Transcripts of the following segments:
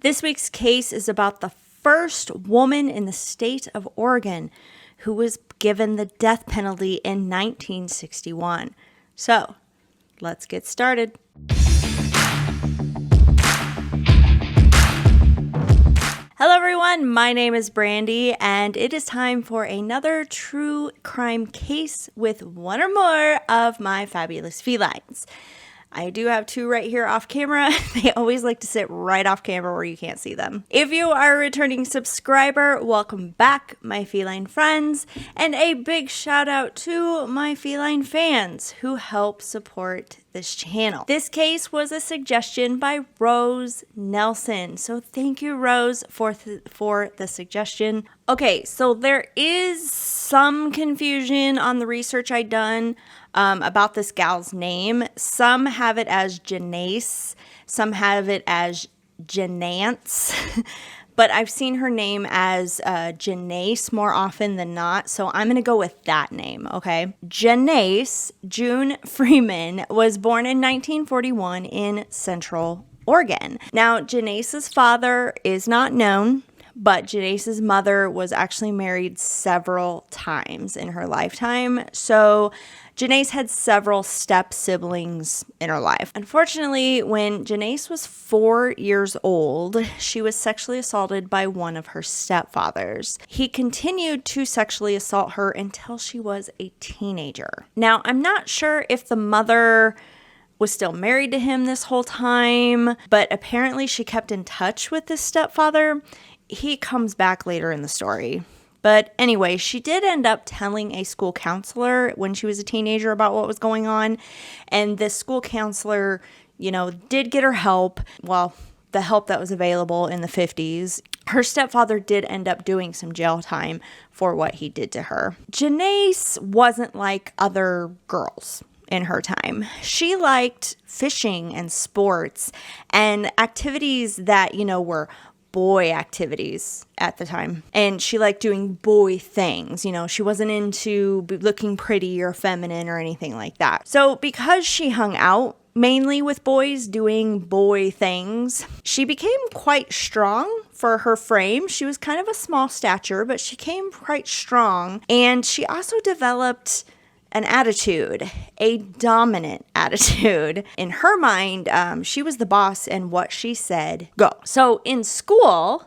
This week's case is about the first woman in the state of Oregon who was given the death penalty in 1961. So, let's get started. Hello everyone, my name is Brandy, and it is time for another true crime case with one or more of my fabulous felines. I do have two right here off camera. They always like to sit right off camera where you can't see them. If you are a returning subscriber, welcome back, my feline friends, and a big shout out to my feline fans who help support this channel. This case was a suggestion by Rose Nelson, so thank you, Rose, for the suggestion. Okay, so there is some confusion on the research I done about this gal's name. Some have it as Jeannace, some have it as Jeannace, but I've seen her name as Jeannace more often than not, so I'm going to go with that name, okay? Jeannace June Freeman was born in 1941 in Central Oregon. Now, Jeannace's father is not known, but Jeannace's mother was actually married several times in her lifetime, so Jeannace had several step siblings in her life. Unfortunately, when Jeannace was 4 years old, she was sexually assaulted by one of her stepfathers. He continued to sexually assault her until she was a teenager. Now, I'm not sure if the mother was still married to him this whole time, but apparently she kept in touch with this stepfather. He comes back later in the story. But anyway, she did end up telling a school counselor when she was a teenager about what was going on. And this school counselor, did get her help. Well, the help that was available in the 50s. Her stepfather did end up doing some jail time for what he did to her. Jeannace wasn't like other girls in her time. She liked fishing and sports and activities that, were boy activities at the time. And she liked doing boy things. She wasn't into looking pretty or feminine or anything like that. So because she hung out mainly with boys doing boy things, she became quite strong for her frame. She was kind of a small stature, but she came quite strong. And she also developed an attitude, a dominant attitude. In her mind, she was the boss, and what she said, go. So in school,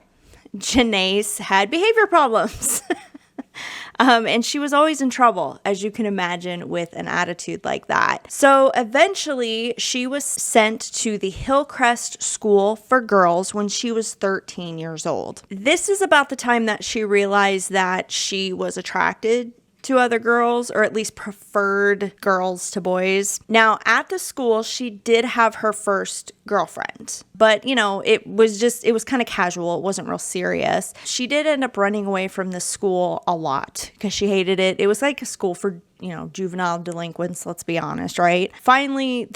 Jeannace had behavior problems. And she was always in trouble, as you can imagine, with an attitude like that. So eventually, she was sent to the Hillcrest School for Girls when she was 13 years old. This is about the time that she realized that she was attracted to other girls, or at least preferred girls to boys. Now, at the school, she did have her first girlfriend, but it was kind of casual. It wasn't real serious. She did end up running away from the school a lot because she hated it. It was like a school for juvenile delinquents, let's be honest, right? Finally,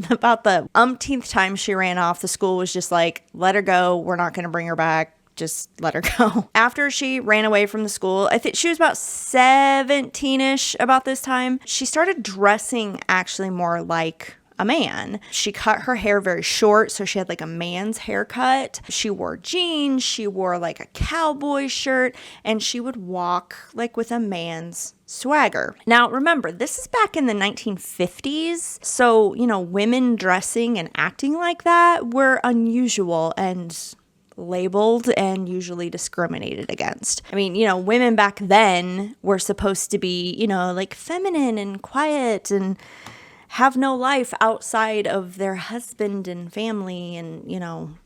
about the umpteenth time she ran off, the school was just like, let her go. We're not going to bring her back. Just let her go. After she ran away from the school, I think she was about 17-ish about this time. She started dressing actually more like a man. She cut her hair very short, so she had like a man's haircut. She wore jeans, she wore like a cowboy shirt, and she would walk like with a man's swagger. Now, remember, this is back in the 1950s, so, women dressing and acting like that were unusual and labeled and usually discriminated against. I mean, women back then were supposed to be, like feminine and quiet and have no life outside of their husband and family and,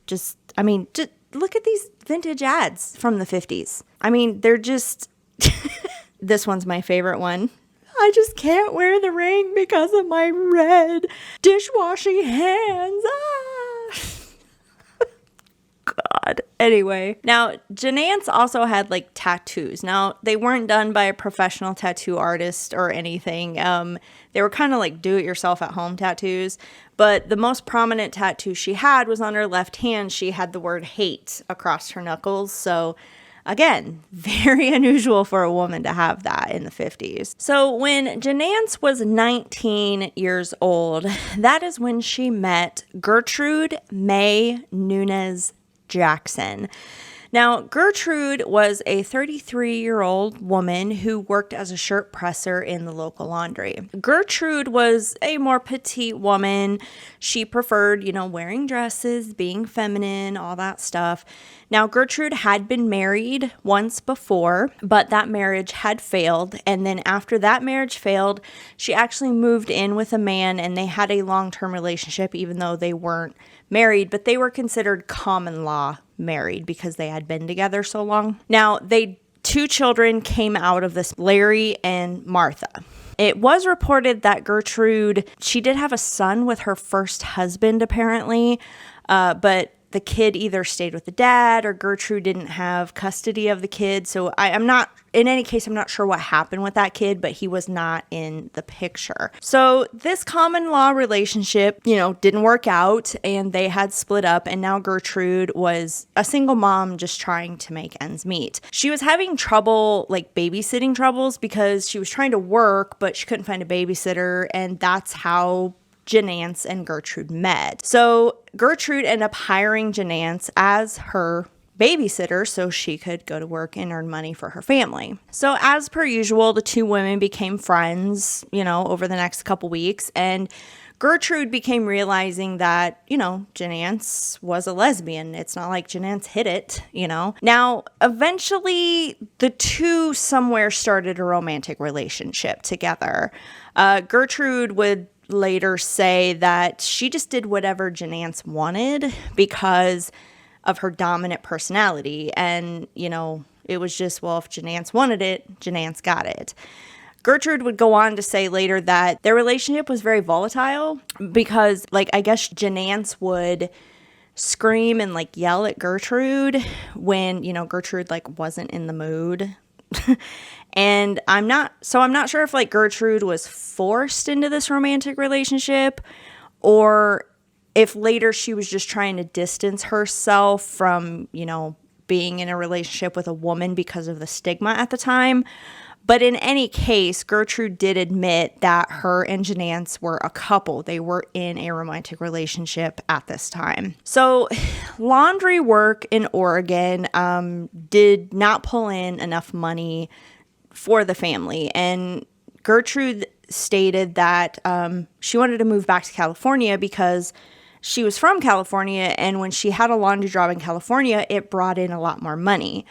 just look at these vintage ads from the 50s. I mean, they're just, this one's my favorite one. I just can't wear the ring because of my red dishwashing hands. God. Anyway, now Jeannace also had like tattoos. Now they weren't done by a professional tattoo artist or anything. They were kind of like do-it-yourself at home tattoos. But the most prominent tattoo she had was on her left hand. She had the word hate across her knuckles. So again, very unusual for a woman to have that in the 50s. So when Jeannace was 19 years old, that is when she met Gertrude May Nunez Jackson. Now, Gertrude was a 33-year-old woman who worked as a shirt presser in the local laundry. Gertrude was a more petite woman. She preferred, wearing dresses, being feminine, all that stuff. Now, Gertrude had been married once before, but that marriage had failed. And then after that marriage failed, she actually moved in with a man, and they had a long-term relationship, even though they weren't married, but they were considered common law married because they had been together so long. Now, two children came out of this, Larry and Martha. It was reported that Gertrude, she did have a son with her first husband, apparently, but the kid either stayed with the dad or Gertrude didn't have custody of the kid. So I'm not sure what happened with that kid, but he was not in the picture. So this common law relationship, didn't work out, and they had split up, and now Gertrude was a single mom just trying to make ends meet. She was having trouble, babysitting troubles, because she was trying to work, but she couldn't find a babysitter, and that's how Jeannace and Gertrude met. So Gertrude ended up hiring Jeannace as her babysitter so she could go to work and earn money for her family. So as per usual, the two women became friends, over the next couple weeks, and Gertrude became realizing that, Jeannace was a lesbian. It's not like Jeannace hid it, Now, eventually, the two somewhere started a romantic relationship together. Gertrude would later say that she just did whatever Jeannace wanted because of her dominant personality. And, it was just, if Jeannace wanted it, Jeannace got it. Gertrude would go on to say later that their relationship was very volatile because, I guess Jeannace would scream and, yell at Gertrude when, Gertrude, wasn't in the mood. And I'm not sure if Gertrude was forced into this romantic relationship or if later she was just trying to distance herself from, being in a relationship with a woman because of the stigma at the time. But in any case, Gertrude did admit that her and Jeannace were a couple. They were in a romantic relationship at this time. So laundry work in Oregon did not pull in enough money for the family. And Gertrude stated that she wanted to move back to California because she was from California, and when she had a laundry job in California, it brought in a lot more money.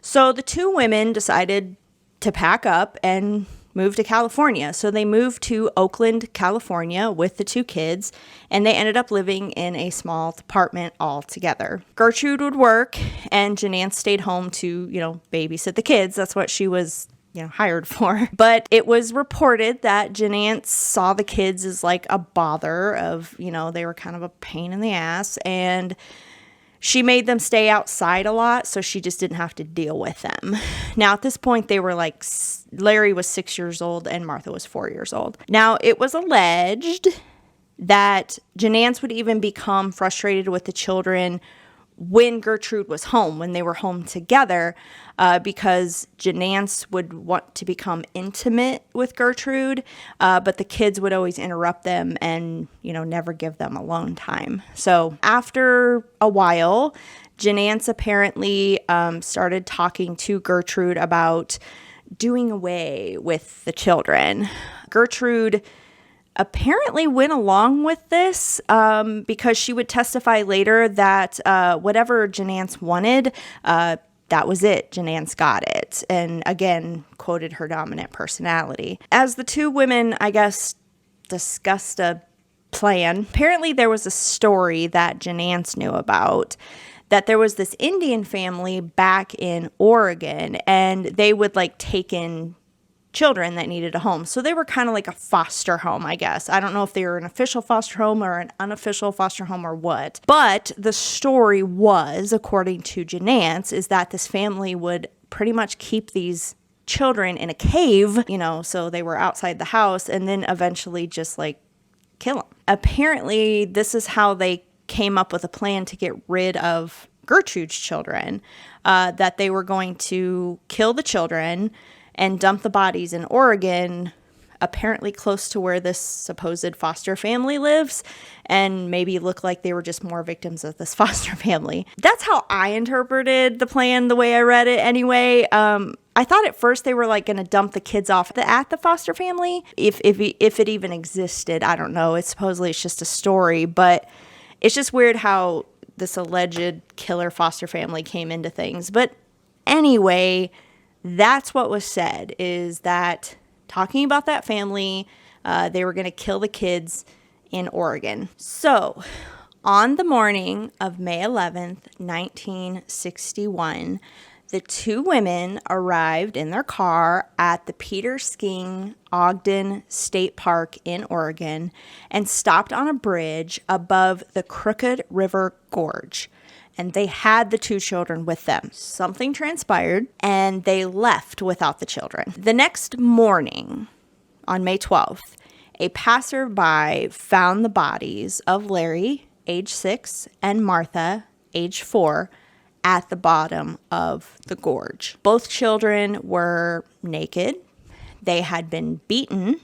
So the two women decided to pack up and move to California. So they moved to Oakland, California with the two kids, and they ended up living in a small apartment all together. Gertrude would work, and Jeannace stayed home to, babysit the kids. That's what she was hired for. But it was reported that Jeannace saw the kids as a bother of, they were kind of a pain in the ass, and she made them stay outside a lot so she just didn't have to deal with them. Now, at this point, they were Larry was 6 years old and Martha was 4 years old. Now, it was alleged that Jeannace would even become frustrated with the children when Gertrude was home, when they were home together, because Jeannace would want to become intimate with Gertrude, but the kids would always interrupt them and, never give them alone time. So after a while, Jeannace apparently started talking to Gertrude about doing away with the children. Gertrude apparently went along with this because she would testify later that whatever Jeannace wanted, that was it. Jeannace got it. And again, quoted her dominant personality. As the two women, I guess, discussed a plan, apparently there was a story that Jeannace knew about, that there was this Indian family back in Oregon, and they would take in children that needed a home. So they were kind of like a foster home, I guess. I don't know if they were an official foster home or an unofficial foster home or what. But the story was, according to Jeannace, is that this family would pretty much keep these children in a cave, so they were outside the house, and then eventually just kill them. Apparently, this is how they came up with a plan to get rid of Gertrude's children, that they were going to kill the children and dump the bodies in Oregon apparently close to where this supposed foster family lives, and maybe look like they were just more victims of this foster family. That's how I interpreted the plan, the way I read it anyway. I thought at first they were like going to dump the kids off at the foster family, if it even existed. I don't know. It's just a story, but it's just weird how this alleged killer foster family came into things. But anyway, that's what was said, is that talking about that family, they were going to kill the kids in Oregon. So on the morning of May 11th, 1961, the two women arrived in their car at the Peter Sking Ogden State Park in Oregon and stopped on a bridge above the Crooked River Gorge. And they had the two children with them. Something transpired, and they left without the children. The next morning, on May 12th, a passerby found the bodies of Larry, age 6, and Martha, age 4, at the bottom of the gorge. Both children were naked. They had been beaten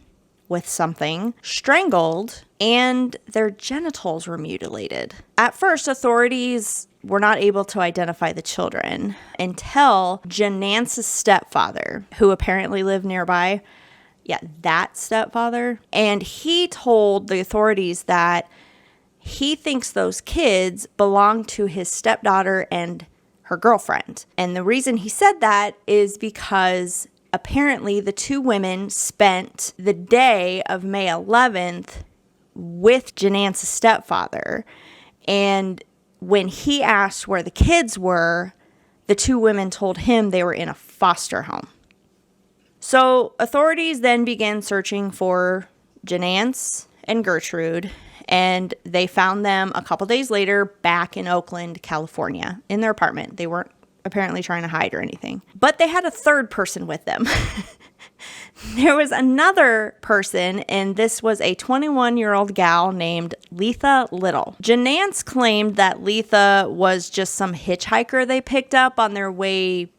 with something, strangled, and their genitals were mutilated. At first, authorities were not able to identify the children until Jeannace's stepfather, who apparently lived nearby. Yeah, that stepfather. And he told the authorities that he thinks those kids belong to his stepdaughter and her girlfriend. And the reason he said that is because apparently the two women spent the day of May 11th with Jeannace's stepfather. And when he asked where the kids were, the two women told him they were in a foster home. So authorities then began searching for Jeannace and Gertrude, and they found them a couple days later back in Oakland, California, in their apartment. They weren't apparently trying to hide or anything. But they had a third person with them. There was another person, and this was a 21-year-old gal named Letha Little. Jeannace claimed that Letha was just some hitchhiker they picked up on their way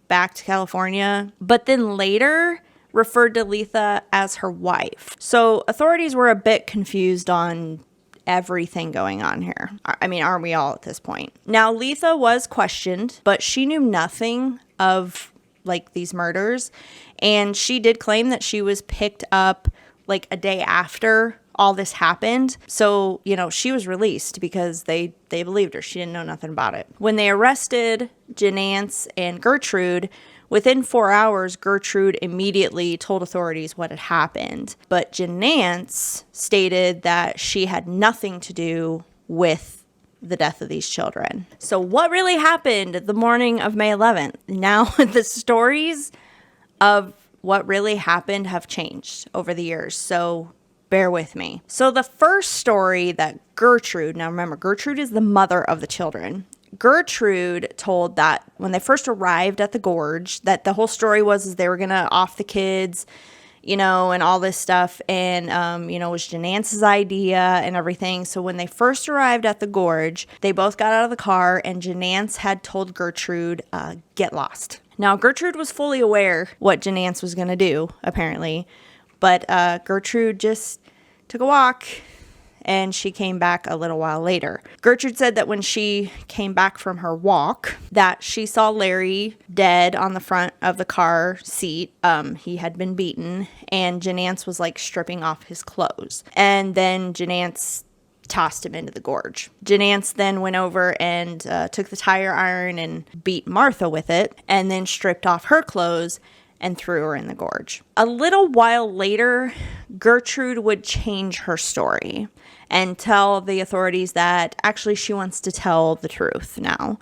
back to California, but then later referred to Letha as her wife. So authorities were a bit confused on everything going on here. I mean, aren't we all at this point? Now, Letha was questioned, but she knew nothing of like these murders, and she did claim that she was picked up like a day after all this happened. So, you know, she was released because they believed her. She didn't know nothing about it. When they arrested Jeannace and Gertrude, within 4 hours, Gertrude immediately told authorities what had happened. But Jeannace stated that she had nothing to do with the death of these children. So what really happened the morning of May 11th? Now, the stories of what really happened have changed over the years. So bear with me. So the first story that Gertrude, now remember, Gertrude is the mother of the children. Gertrude told that when they first arrived at the gorge, that the whole story was they were going to off the kids, you know, and all this stuff. And, you know, it was Jeannace's idea and everything. So when they first arrived at the gorge, they both got out of the car, and Jeannace had told Gertrude, get lost. Now, Gertrude was fully aware what Jeannace was going to do, apparently. But Gertrude just took a walk, and she came back a little while later. Gertrude said that when she came back from her walk, that she saw Larry dead on the front of the car seat. He had been beaten, and Jeannace was like stripping off his clothes. And then Jeannace tossed him into the gorge. Jeannace then went over and took the tire iron and beat Martha with it, and then stripped off her clothes and threw her in the gorge. A little while later, Gertrude would change her story and tell the authorities that actually she wants to tell the truth now.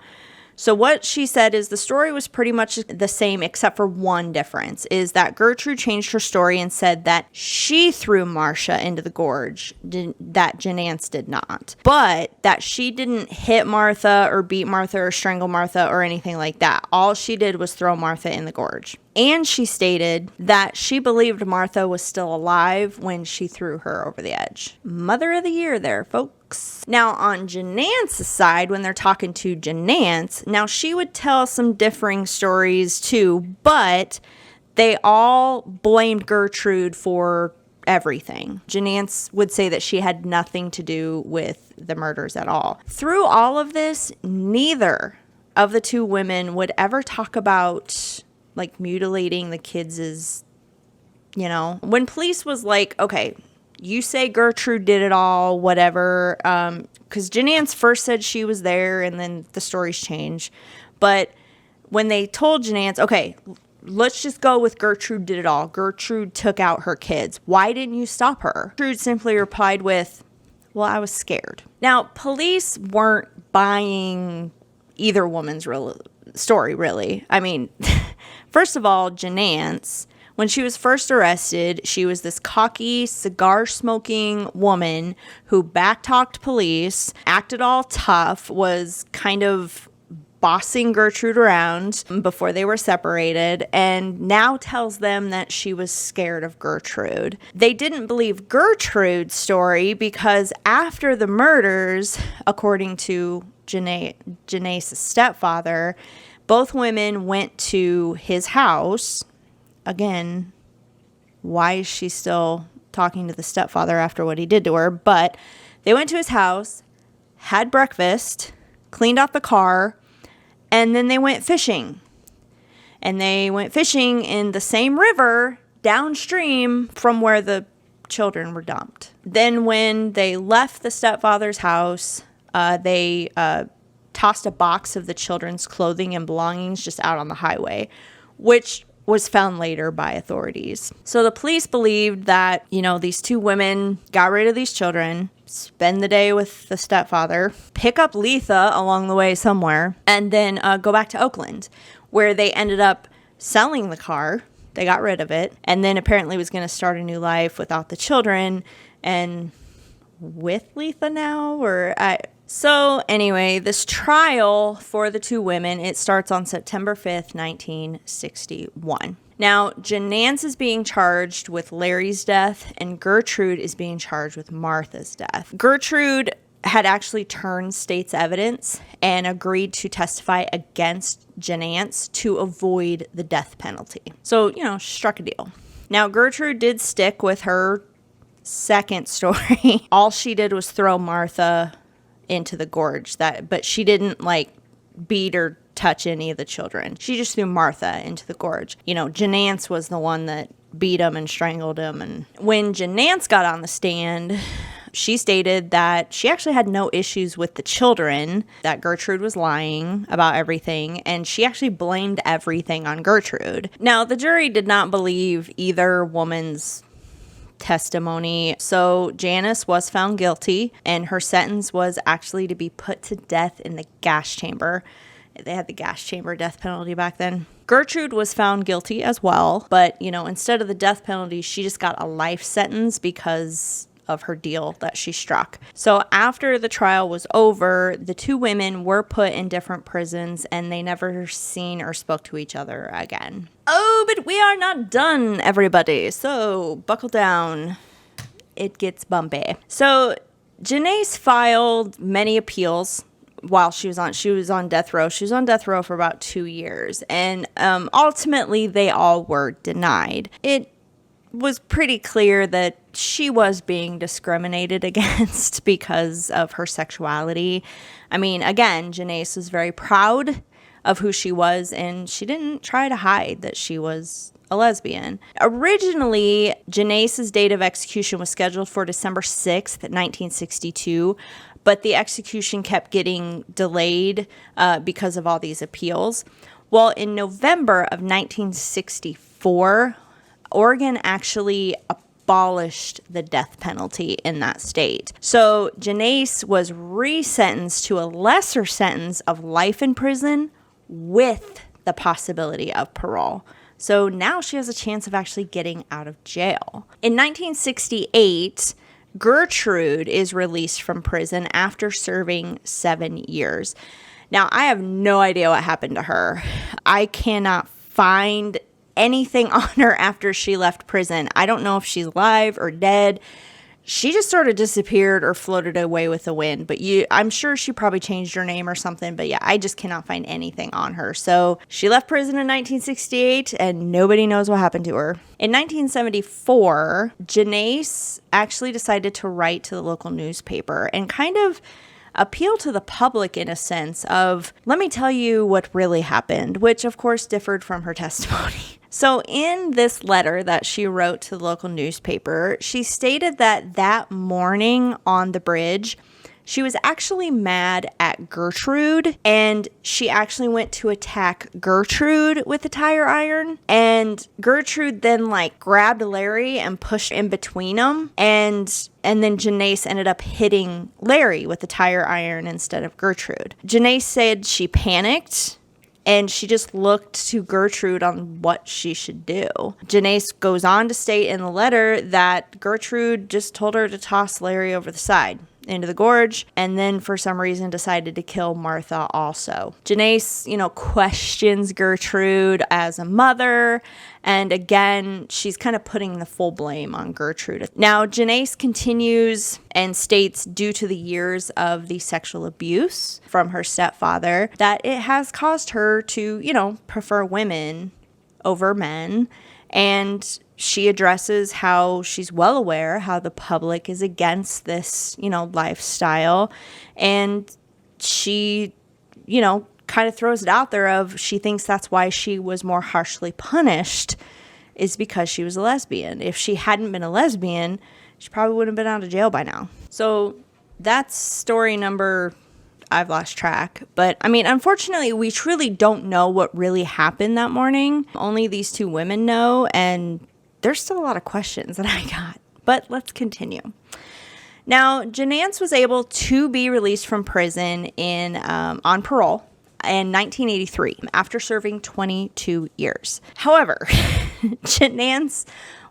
So what she said is the story was pretty much the same, except for one difference, is that Gertrude changed her story and said that she threw Marcia into the gorge, that Jeannace did not. But that she didn't hit Martha or beat Martha or strangle Martha or anything like that. All she did was throw Martha in the gorge. And she stated that she believed Martha was still alive when she threw her over the edge. Mother of the year there, folks. Now, on Jeannace's side, when they're talking to Jeannace, now she would tell some differing stories too, but They all blamed Gertrude for everything. Jeannace would say that she had nothing to do with the murders at all. Through all of this, neither of the two women would ever talk about like mutilating the kids' when police was like, okay, you say Gertrude did it all, whatever, because Jeannace first said she was there and then the stories changed. But when they told Jeannace, okay, let's just go with Gertrude did it all. Gertrude took out her kids. Why didn't you stop her? Gertrude simply replied with, well, I was scared. Now, police weren't buying either woman's story, really. I mean, first of all, Jeannace, when she was first arrested, she was this cocky, cigar-smoking woman who backtalked police, acted all tough, was kind of bossing Gertrude around before they were separated, and now tells them that she was scared of Gertrude. They didn't believe Gertrude's story because after the murders, according to Jeannace's stepfather, both women went to his house. Again, why is she still talking to the stepfather after what he did to her? But they went to his house, had breakfast, cleaned out the car, and then they went fishing. And they went fishing in the same river downstream from where the children were dumped. Then when they left the stepfather's house, they tossed a box of the children's clothing and belongings just out on the highway, which was found later by authorities. So the police believed that, these two women got rid of these children, spend the day with the stepfather, pick up Letha along the way somewhere, and then go back to Oakland, where they ended up selling the car. They got rid of it, and then apparently was going to start a new life without the children and with Letha now, So anyway, this trial for the two women, it starts on September 5th, 1961. Now, Jeannace is being charged with Larry's death, and Gertrude is being charged with Martha's death. Gertrude had actually turned state's evidence and agreed to testify against Jeannace to avoid the death penalty. So, struck a deal. Now, Gertrude did stick with her second story. All she did was throw Martha into the gorge, but she didn't beat or touch any of the children. She just threw Martha into the gorge. Jeannace was the one that beat him and strangled him. And when Jeannace got on the stand, she stated that she actually had no issues with the children, that Gertrude was lying about everything, and she actually blamed everything on Gertrude. Now, the jury did not believe either woman's testimony. So Jeannace was found guilty, and her sentence was actually to be put to death in the gas chamber. They had the gas chamber death penalty back then. Gertrude was found guilty as well, but instead of the death penalty, she just got a life sentence because of her deal that she struck. So after the trial was over, the two women were put in different prisons, and they never seen or spoke to each other again. Oh, but we are not done, everybody. So buckle down. It gets bumpy. So Jeannace filed many appeals while she was on death row. She was on death row for about 2 years, and ultimately they all were denied. It was pretty clear that she was being discriminated against because of her sexuality. I mean, again, Jeannace was very proud of who she was, and she didn't try to hide that she was a lesbian. Originally, Jeannace's date of execution was scheduled for December 6th, 1962, but the execution kept getting delayed because of all these appeals. Well, in November of 1964, Oregon actually abolished the death penalty in that state. So Jeannace was resentenced to a lesser sentence of life in prison with the possibility of parole. So now she has a chance of actually getting out of jail. In 1968, Gertrude is released from prison after serving 7 years. Now, I have no idea what happened to her. I cannot find anything on her after she left prison. I don't know if she's alive or dead. she just sort of disappeared or floated away with the wind. But I'm sure she probably changed her name or something. But yeah, I just cannot find anything on her. So she left prison in 1968 and nobody knows what happened to her. In 1974, Jeannace actually decided to write to the local newspaper and kind of appeal to the public in a sense of, let me tell you what really happened, which of course differed from her testimony. So in this letter that she wrote to the local newspaper, she stated that morning on the bridge, she was actually mad at Gertrude, and she actually went to attack Gertrude with the tire iron. And Gertrude then grabbed Larry and pushed in between them. And then Jeannace ended up hitting Larry with the tire iron instead of Gertrude. Jeannace said she panicked and she just looked to Gertrude on what she should do. Jeannace goes on to state in the letter that Gertrude just told her to toss Larry over the side into the gorge, and then for some reason decided to kill Martha also. Jeannace, questions Gertrude as a mother, and again, she's kind of putting the full blame on Gertrude. Now, Jeannace continues and states, due to the years of the sexual abuse from her stepfather, that it has caused her to, prefer women over men. And she addresses how she's well aware how the public is against this, lifestyle. And she, kind of throws it out there of she thinks that's why she was more harshly punished is because she was a lesbian. If she hadn't been a lesbian, she probably wouldn't have been out of jail by now. So that's story number, I've lost track. But unfortunately, we truly don't know what really happened that morning. Only these two women know, and there's still a lot of questions that I got. But let's continue. Now, Jeannace was able to be released from prison on parole in 1983 after serving 22 years. However, Jeannace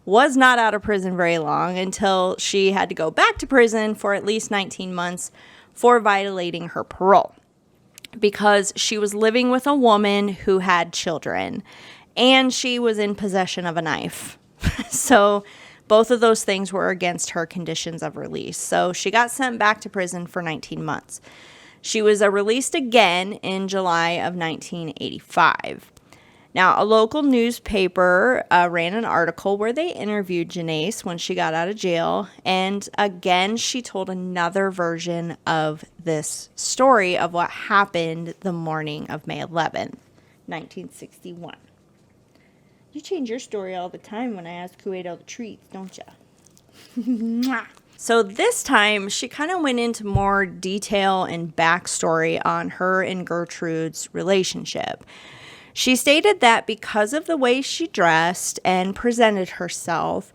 was not out of prison very long until she had to go back to prison for at least 19 months for violating her parole because she was living with a woman who had children and she was in possession of a knife. So both of those things were against her conditions of release. So she got sent back to prison for 19 months. She was released again in July of 1985. Now, a local newspaper ran an article where they interviewed Jeannace when she got out of jail. And again, she told another version of this story of what happened the morning of May 11th, 1961. You change your story all the time when I ask who ate all the treats, don't you? So this time, she kind of went into more detail and backstory on her and Gertrude's relationship. She stated that because of the way she dressed and presented herself,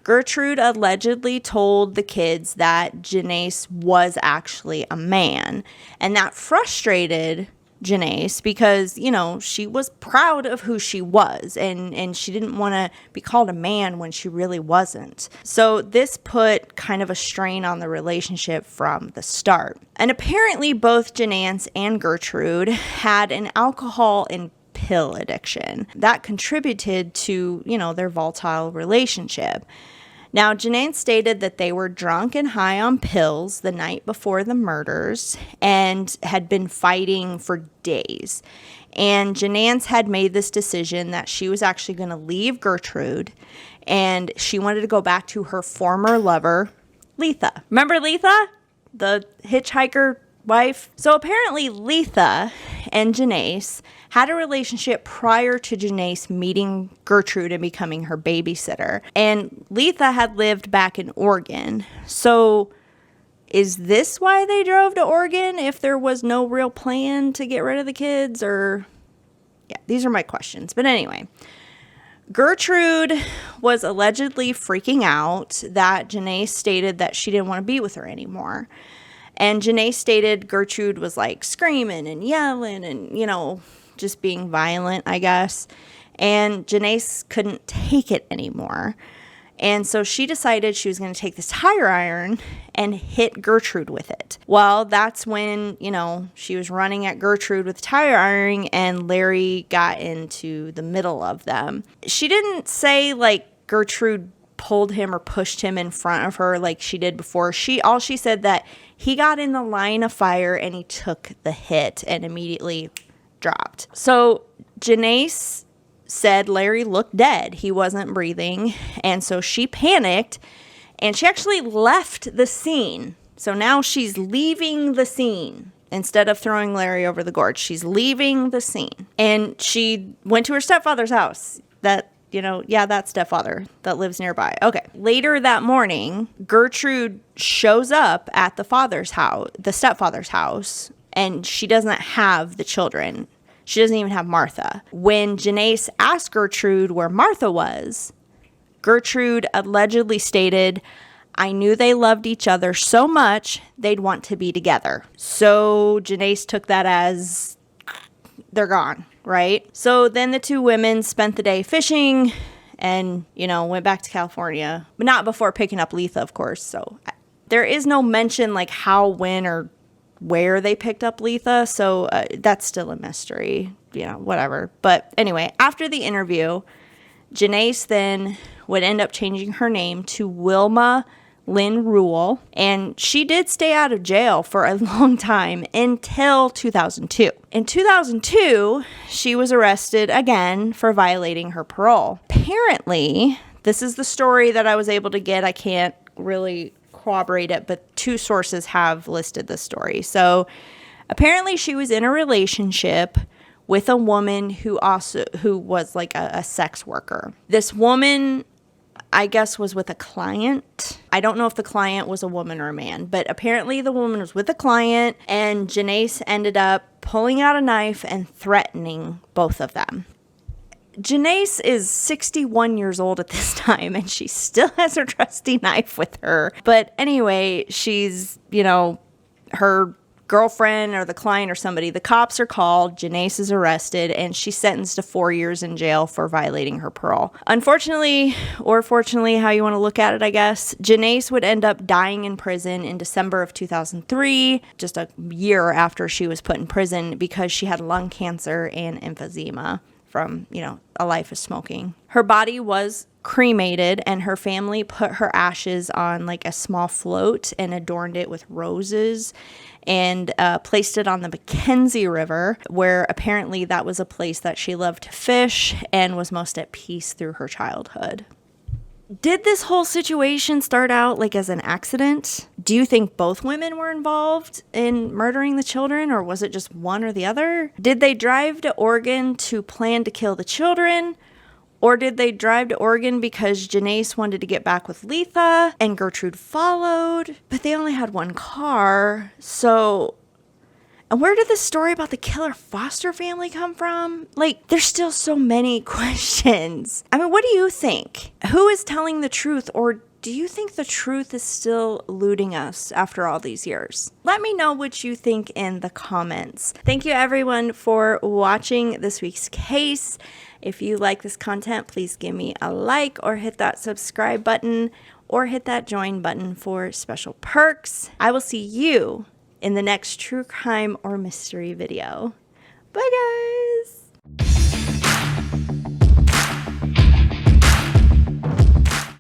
Gertrude allegedly told the kids that Jeannace was actually a man. And that frustrated Jeannace because, she was proud of who she was and she didn't want to be called a man when she really wasn't. So this put kind of a strain on the relationship from the start. And apparently both Jeannace and Gertrude had an alcohol and pill addiction that contributed to, their volatile relationship. Now, Jeannace stated that they were drunk and high on pills the night before the murders and had been fighting for days. And Jeannace had made this decision that she was actually going to leave Gertrude and she wanted to go back to her former lover, Letha. Remember Letha? The hitchhiker wife? So apparently Letha and Jeannace had a relationship prior to Jeannace meeting Gertrude and becoming her babysitter. And Letha had lived back in Oregon. So is this why they drove to Oregon if there was no real plan to get rid of the kids? Or, yeah, these are my questions. But anyway, Gertrude was allegedly freaking out that Jeannace stated that she didn't want to be with her anymore. And Jeannace stated Gertrude was screaming and yelling and, just being violent, I guess. And Jeannace couldn't take it anymore. And so she decided she was going to take this tire iron and hit Gertrude with it. Well, that's when, she was running at Gertrude with the tire iron and Larry got into the middle of them. She didn't say Gertrude pulled him or pushed him in front of her like she did before. All she said that he got in the line of fire and he took the hit and immediately dropped. So Jeannace said Larry looked dead. He wasn't breathing. And so she panicked and she actually left the scene. So now she's leaving the scene. Instead of throwing Larry over the gorge, she's leaving the scene. And she went to her stepfather's house. That stepfather that lives nearby. Okay. Later that morning, Gertrude shows up at the stepfather's house, and she doesn't have the children. She doesn't even have Martha. When Jeannace asked Gertrude where Martha was, Gertrude allegedly stated, "I knew they loved each other so much they'd want to be together." So Jeannace took that as they're gone, right? So then the two women spent the day fishing and, went back to California, but not before picking up Letha, of course. So there is no mention like how, when, or where they picked up Letha. So that's still a mystery, whatever. But anyway, after the interview, Jeannace then would end up changing her name to Wilma Lynn Rule, and she did stay out of jail for a long time until 2002. In 2002, she was arrested again for violating her parole. Apparently, this is the story that I was able to get. I can't really corroborate it, but two sources have listed this story. So apparently she was in a relationship with a woman who was like a sex worker. This woman, I guess, was with a client. I don't know if the client was a woman or a man, but apparently the woman was with a client, and Jeannace ended up pulling out a knife and threatening both of them. Jeannace is 61 years old at this time, and she still has her trusty knife with her. But anyway, she's, her girlfriend or the client or somebody, the cops are called, Jeannace is arrested, and she's sentenced to 4 years in jail for violating her parole. Unfortunately, or fortunately, how you want to look at it, I guess, Jeannace would end up dying in prison in December of 2003, just a year after she was put in prison, because she had lung cancer and emphysema from, a life of smoking. Her body was cremated, and her family put her ashes on like a small float and adorned it with roses and placed it on the Mackenzie River, where apparently that was a place that she loved to fish and was most at peace through her childhood. Did this whole situation start out like as an accident? Do you think both women were involved in murdering the children, or was it just one or the other? Did they drive to Oregon to plan to kill the children? Or did they drive to Oregon because Jeannace wanted to get back with Letha and Gertrude followed? But they only had one car. So, and where did this story about the killer foster family come from? Like, there's still so many questions. I mean, what do you think? Who is telling the truth, or do you think the truth is still eluding us after all these years? Let me know what you think in the comments. Thank you everyone for watching this week's case. If you like this content, please give me a like or hit that subscribe button or hit that join button for special perks. I will see you in the next true crime or mystery video. Bye guys!